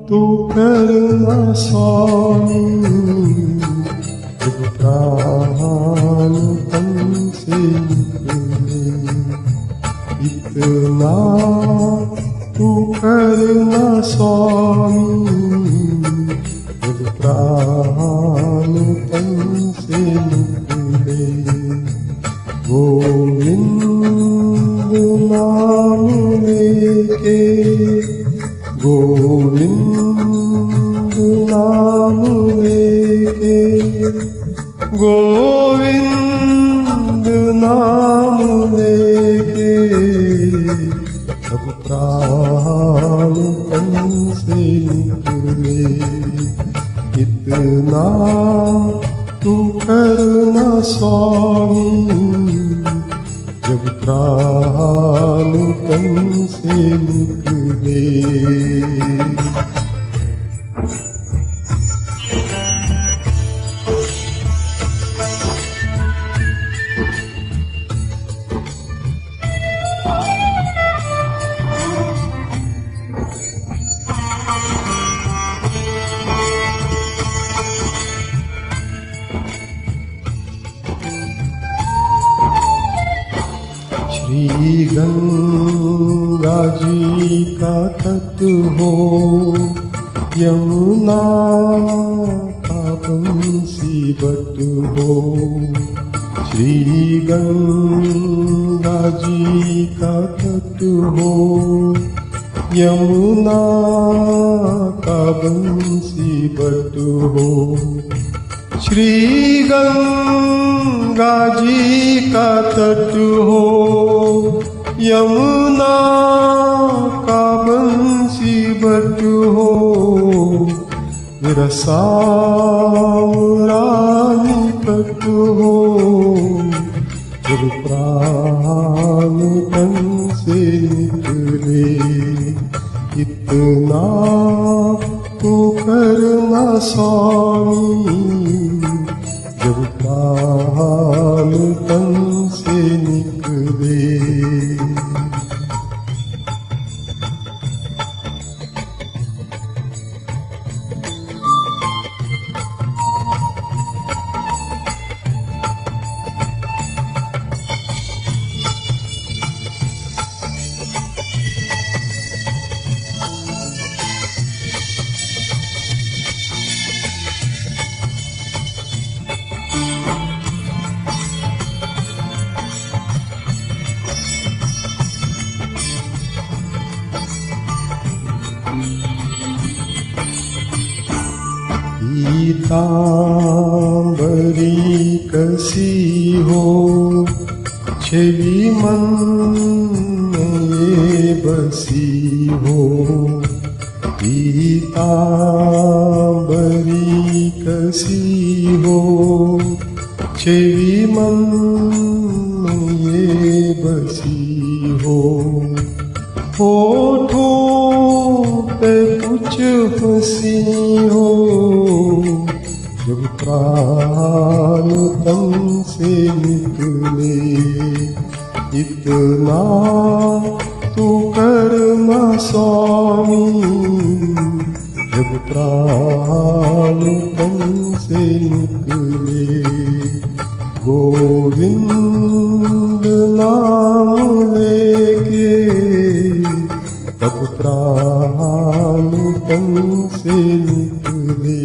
तू करना स्वामी जब प्राण तन से निकले, इतना तू करना स्वामी जब प्राण तन से निकले। गोविंद नाम लेके, गोविंद नाम लेके, गोविंद नाम लेके, अब प्राण तन से निकले। इतना तू करना स्वामी जब प्राण तन से निकले। श्री गंगा जी का तट हो, यमुना का बंसी बट हो। श्री गंगा जी का तट हो, यमुना का बंसी बट हो। श्री गंगा जी का तट हो, यमुना का बंसी बट हो। मेरा सावरा निकट हो जब प्राण तन से निकले। इतना तू करना स्वामी जब प्राण तन से निकले। पीतांबरी कसी हो, छवि मन में ये बसी हो। पीतांबरी कसी हो, छवि मन में ये बसी हो। होठों पे कुछ हंसी हो जब प्राण तन से निकले। इतना तू करना स्वामी जब प्राण तन से निकले। गोविंद नाम लेके तब प्राण तन से निकले।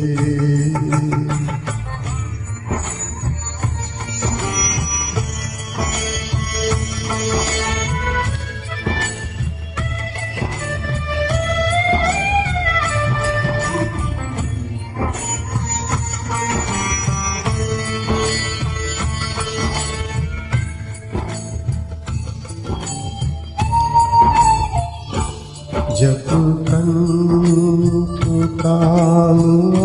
जब कंठ प्राण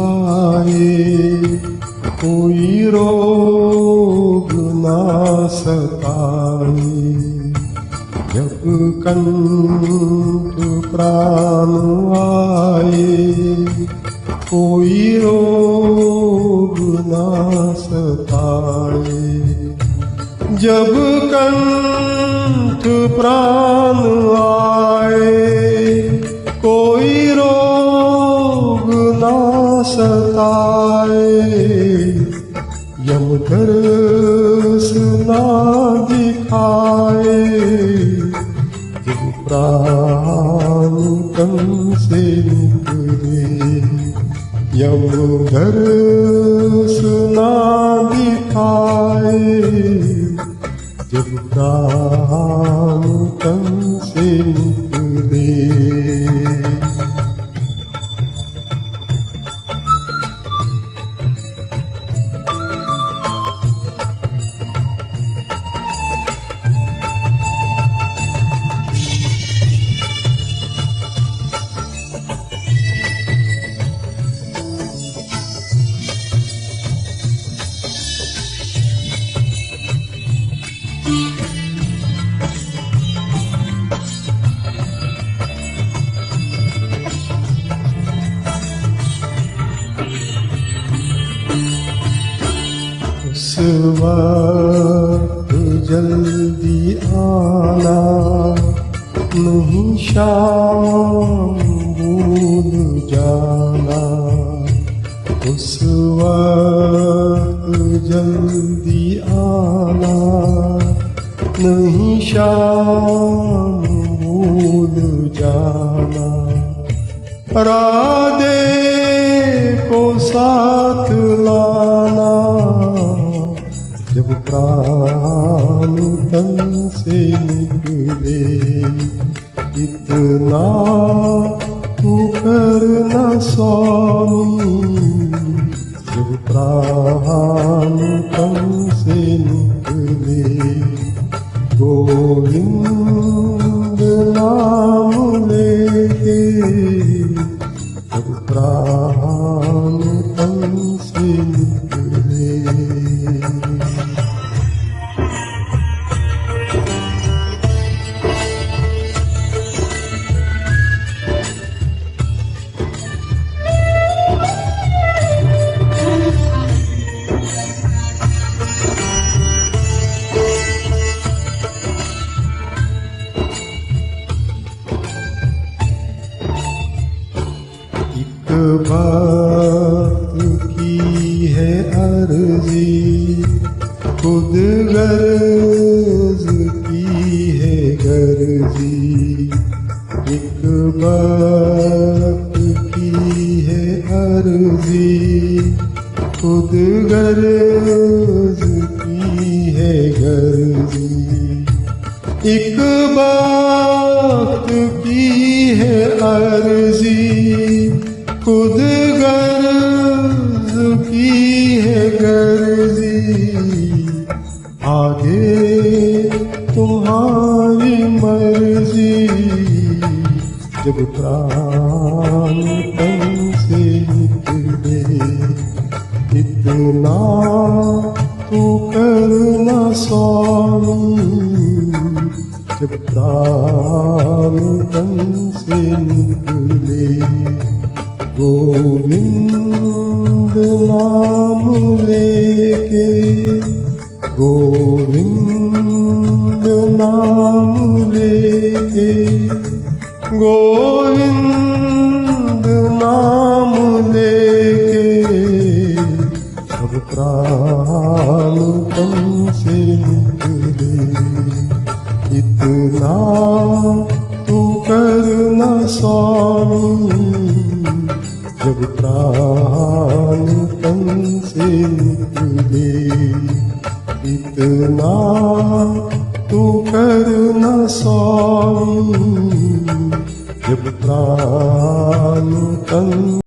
आए कोई रोग ना सताए। जब कंठ प्राण आए कोई रोग ना सताए। जब कंठ प्राण आए कोई रोग सताए, यम दर्श ना दिखाए, जब प्राण तन से निकले, यम दर्श ना दिखाए, जब प्राण तन से निकले। उस वक्त जल्दी आना, नहीं शाम भूल जाना। उस वक्त जल्दी आना, नहीं शाम भूल जाना। राधे को साथ लाना, जब प्राण तन से निकले। इतना तू करना स्वामी, जब प्राण तन से निकले। गोविंद नाम लेके, जब प्राण तन से निकले। भक्त की है अर्जी, खुद गर्ज की है गर्जी। एक भक्त की है अर्जी, खुद गर्ज की है गर्जी। एक भक्त की है अर्जी, खुद गर्ज की है गर्जी। आगे तुम्हारी मर्जी, जब प्राण तन से निकले। इतना तू करना स्वामी, जब प्राण तन से निकले। गोविंद नाम लेके, गोविंद नाम लेके, गोविंद नाम लेके, अब प्राण तन से निकले। इतना तू करना स्वामी, जब प्राण तन से निकले। इतना